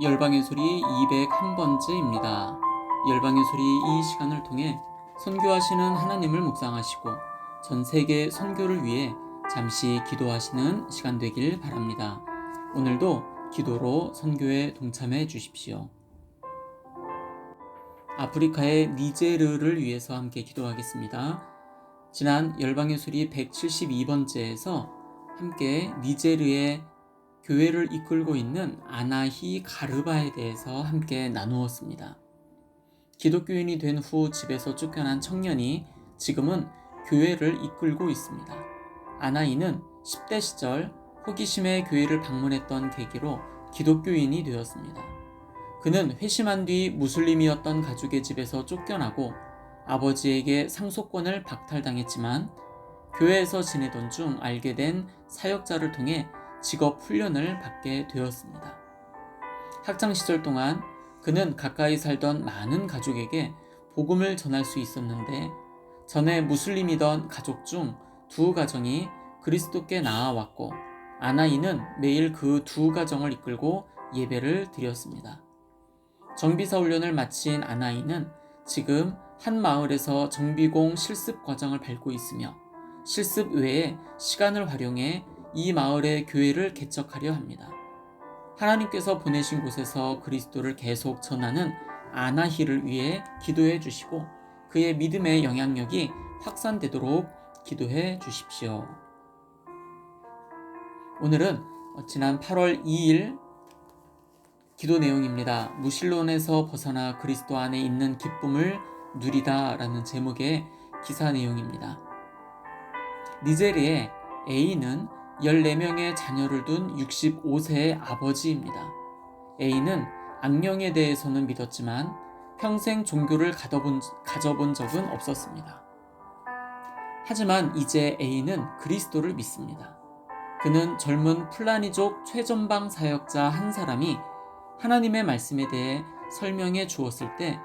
열방의 소리 201번째입니다. 열방의 소리 이 시간을 통해 선교하시는 하나님을 묵상하시고 전 세계 선교를 위해 잠시 기도하시는 시간 되길 바랍니다. 오늘도 기도로 선교에 동참해 주십시오. 아프리카의 니제르를 위해서 함께 기도하겠습니다. 지난 열방의 소리 172번째에서 함께 니제르의 교회를 이끌고 있는 아나히 가르바에 대해서 함께 나누었습니다. 기독교인이 된 후 집에서 쫓겨난 청년이 지금은 교회를 이끌고 있습니다. 아나히는 10대 시절 호기심에 교회를 방문했던 계기로 기독교인이 되었습니다. 그는 회심한 뒤 무슬림이었던 가족의 집에서 쫓겨나고 아버지에게 상속권을 박탈당했지만 교회에서 지내던 중 알게 된 사역자를 통해 직업 훈련을 받게 되었습니다. 학창시절 동안 그는 가까이 살던 많은 가족에게 복음을 전할 수 있었는데 전에 무슬림이던 가족 중 두 가정이 그리스도께 나아왔고 아나히는 매일 그 두 가정을 이끌고 예배를 드렸습니다. 정비사 훈련을 마친 아나히는 지금 한 마을에서 정비공 실습 과정을 밟고 있으며 실습 외에 시간을 활용해 이 마을의 교회를 개척하려 합니다. 하나님께서 보내신 곳에서 그리스도를 계속 전하는 아나히를 위해 기도해 주시고 그의 믿음의 영향력이 확산되도록 기도해 주십시오. 오늘은 지난 8월 2일 기도 내용입니다. 무신론에서 벗어나 그리스도 안에 있는 기쁨을 누리다 라는 제목의 기사 내용입니다. 니제르의 A는 14명의 자녀를 둔 65세의 아버지입니다. A는 악령에 대해서는 믿었지만 평생 종교를 가져본 적은 없었습니다. 하지만 이제 A는 그리스도를 믿습니다. 그는 젊은 플라니족 최전방 사역자 한 사람이 하나님의 말씀에 대해 설명해 주었을 때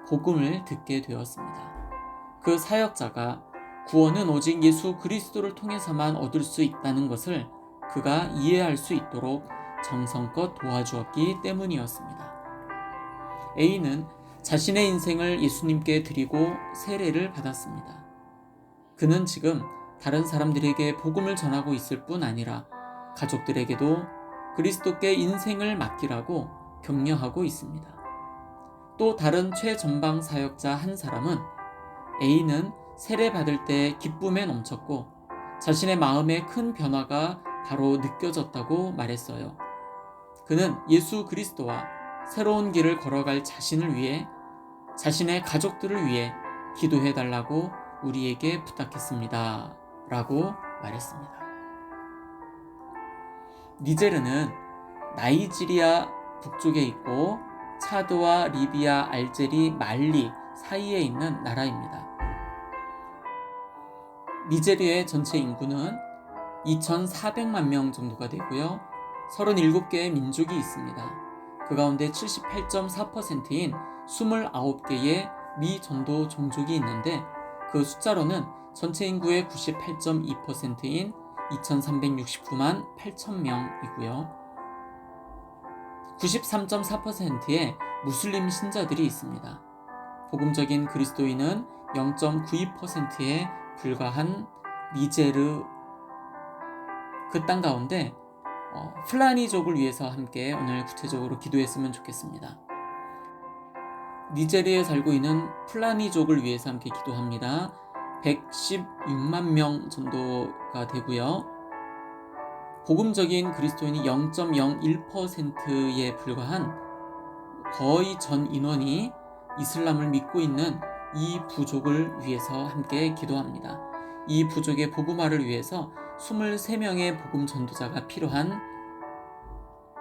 복음을 듣게 되었습니다. 그 사역자가 구원은 오직 예수 그리스도를 통해서만 얻을 수 있다는 것을 그가 이해할 수 있도록 정성껏 도와주었기 때문이었습니다. A는 자신의 인생을 예수님께 드리고 세례를 받았습니다. 그는 지금 다른 사람들에게 복음을 전하고 있을 뿐 아니라 가족들에게도 그리스도께 인생을 맡기라고 격려하고 있습니다. 또 다른 최전방 사역자 한 사람은 A는 세례 받을 때 기쁨에 넘쳤고 자신의 마음에 큰 변화가 바로 느껴졌다고 말했어요. 그는 예수 그리스도와 새로운 길을 걸어갈 자신을 위해 자신의 가족들을 위해 기도해 달라고 우리에게 부탁했습니다. 라고 말했습니다. 니제르는 나이지리아 북쪽에 있고 차드와 리비아, 알제리, 말리 사이에 있는 나라입니다. 니제르의 전체 인구는 2,400만 명 정도가 되고요. 37개의 민족이 있습니다. 그 가운데 78.4%인 29개의 미전도 종족이 있는데 그 숫자로는 전체 인구의 98.2%인 2,369만 8천 명이고요. 93.4%의 무슬림 신자들이 있습니다. 복음적인 그리스도인은 0.92%에 불과한 니제르 그 땅 가운데 플라니족을 위해서 함께 오늘 구체적으로 기도했으면 좋겠습니다. 니제르에 살고 있는 플라니족을 위해서 함께 기도합니다. 116만 명 정도가 되고요. 복음적인 그리스도인이 0.01%에 불과한 거의 전 인원이 이슬람을 믿고 있는 이 부족을 위해서 함께 기도합니다. 이 부족의 복음화를 위해서 23명의 복음 전도자가 필요한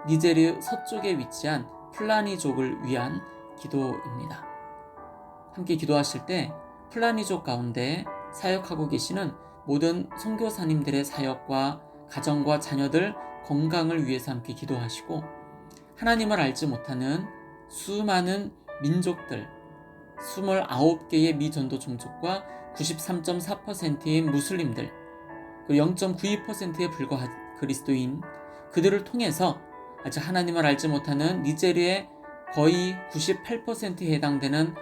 니제르 서쪽에 위치한 플라니족을 위한 기도입니다. 함께 기도하실 때 플라니족 가운데 사역하고 계시는 모든 선교사님들의 사역과 가정과 자녀들 건강을 위해서 함께 기도하시고 하나님을 알지 못하는 수많은 민족들 29개의 미전도 종족과 93.4%인 무슬림들 그리고 0.92%에 불과한 그리스도인 그들을 통해서 아직 하나님을 알지 못하는 니제르의 거의 98%에 해당되는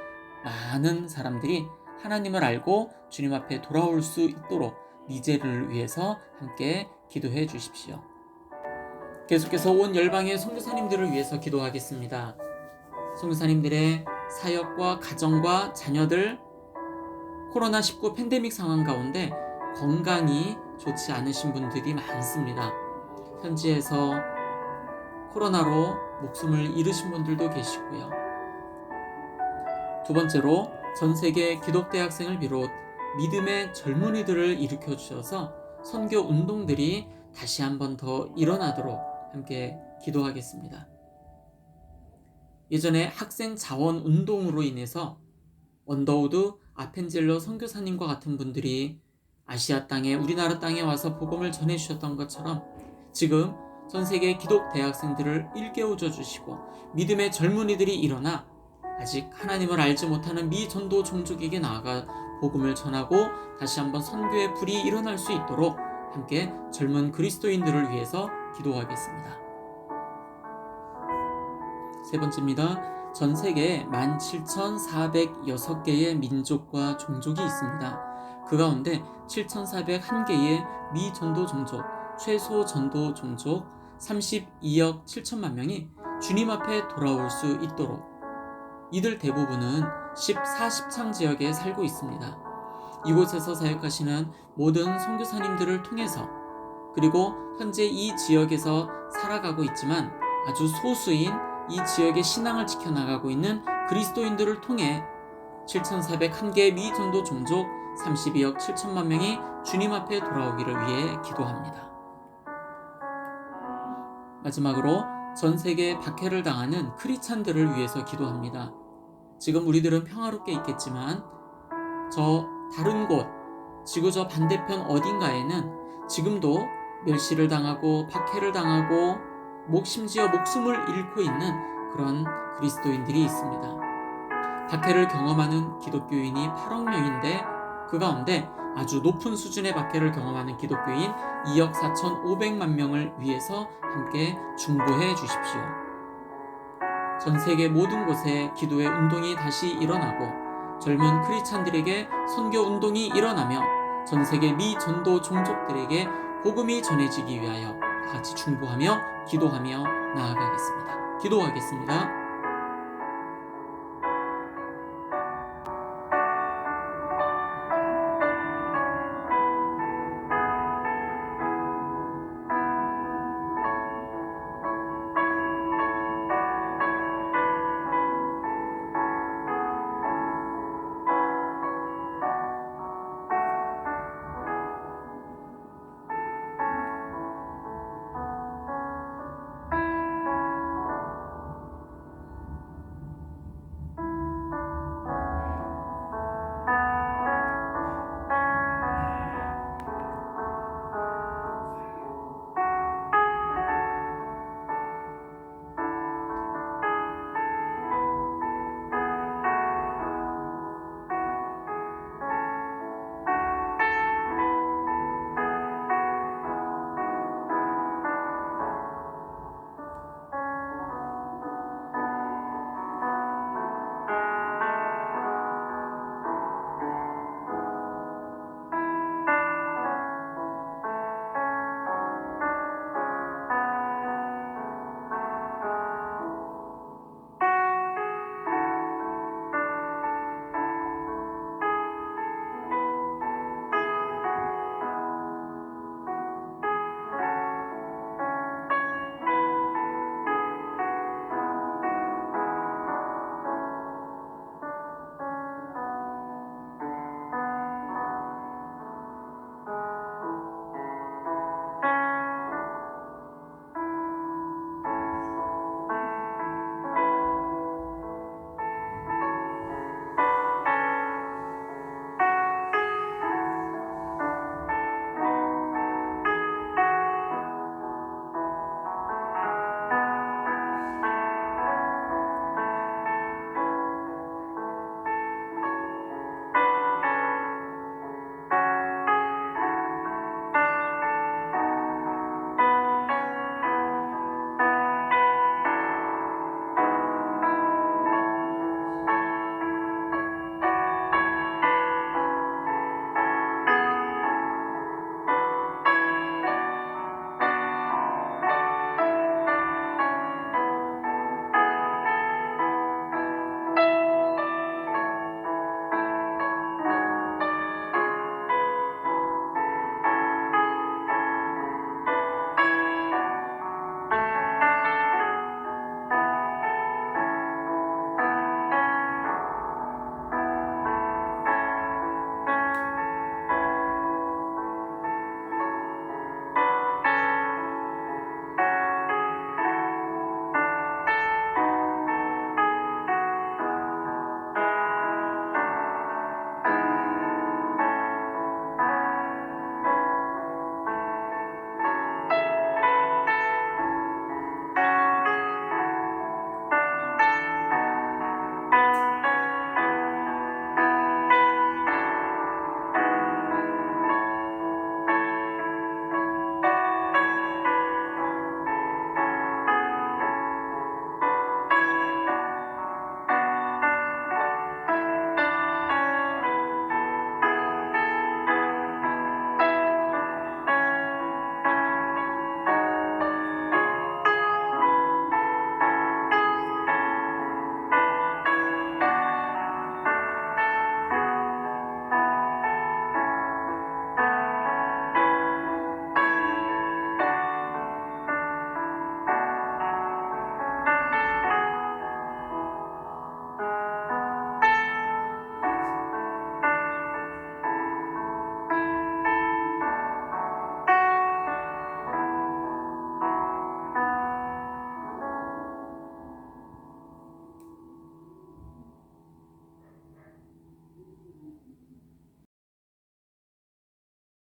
많은 사람들이 하나님을 알고 주님 앞에 돌아올 수 있도록 니제르를 위해서 함께 기도해 주십시오. 계속해서 온 열방의 선교사님들을 위해서 기도하겠습니다. 선교사님들의 사역과 가정과 자녀들, 코로나19 팬데믹 상황 가운데 건강이 좋지 않으신 분들이 많습니다. 현지에서 코로나로 목숨을 잃으신 분들도 계시고요. 두 번째로 전 세계 기독대학생을 비롯 믿음의 젊은이들을 일으켜 주셔서 선교 운동들이 다시 한번 더 일어나도록 함께 기도하겠습니다. 예전에 학생 자원 운동으로 인해서 언더우드 아펜젤러 선교사님과 같은 분들이 아시아 땅에, 우리나라 땅에 와서 복음을 전해주셨던 것처럼 지금 전 세계 기독 대학생들을 일깨워줘 주시고 믿음의 젊은이들이 일어나 아직 하나님을 알지 못하는 미전도 종족에게 나아가 복음을 전하고 다시 한번 선교의 불이 일어날 수 있도록 함께 젊은 그리스도인들을 위해서 기도하겠습니다. 세 번째입니다. 전 세계에 17,406개의 민족과 종족이 있습니다. 그 가운데 7,401개의 미전도 종족, 최소 전도 종족 32억 7천만 명이 주님 앞에 돌아올 수 있도록 이들 대부분은 40창 지역에 살고 있습니다. 이곳에서 사역하시는 모든 선교사님들을 통해서 그리고 현재 이 지역에서 살아가고 있지만 아주 소수인 이 지역의 신앙을 지켜나가고 있는 그리스도인들을 통해 7,401개의 미전도 종족 32억 7천만 명이 주님 앞에 돌아오기를 위해 기도합니다. 마지막으로 전 세계에 박해를 당하는 크리스찬들을 위해서 기도합니다. 지금 우리들은 평화롭게 있겠지만 저 다른 곳, 지구 저 반대편 어딘가에는 지금도 멸시를 당하고 박해를 당하고 심지어 목숨을 잃고 있는 그런 그리스도인들이 있습니다. 박해를 경험하는 기독교인이 8억 명인데 그 가운데 아주 높은 수준의 박해를 경험하는 기독교인 2억 4,500만 명을 위해서 함께 중보해 주십시오. 전 세계 모든 곳에 기도의 운동이 다시 일어나고 젊은 크리스찬들에게 선교 운동이 일어나며 전 세계 미전도 종족들에게 복음이 전해지기 위하여 다 같이 중보하며 기도하며 나아가겠습니다. 기도하겠습니다.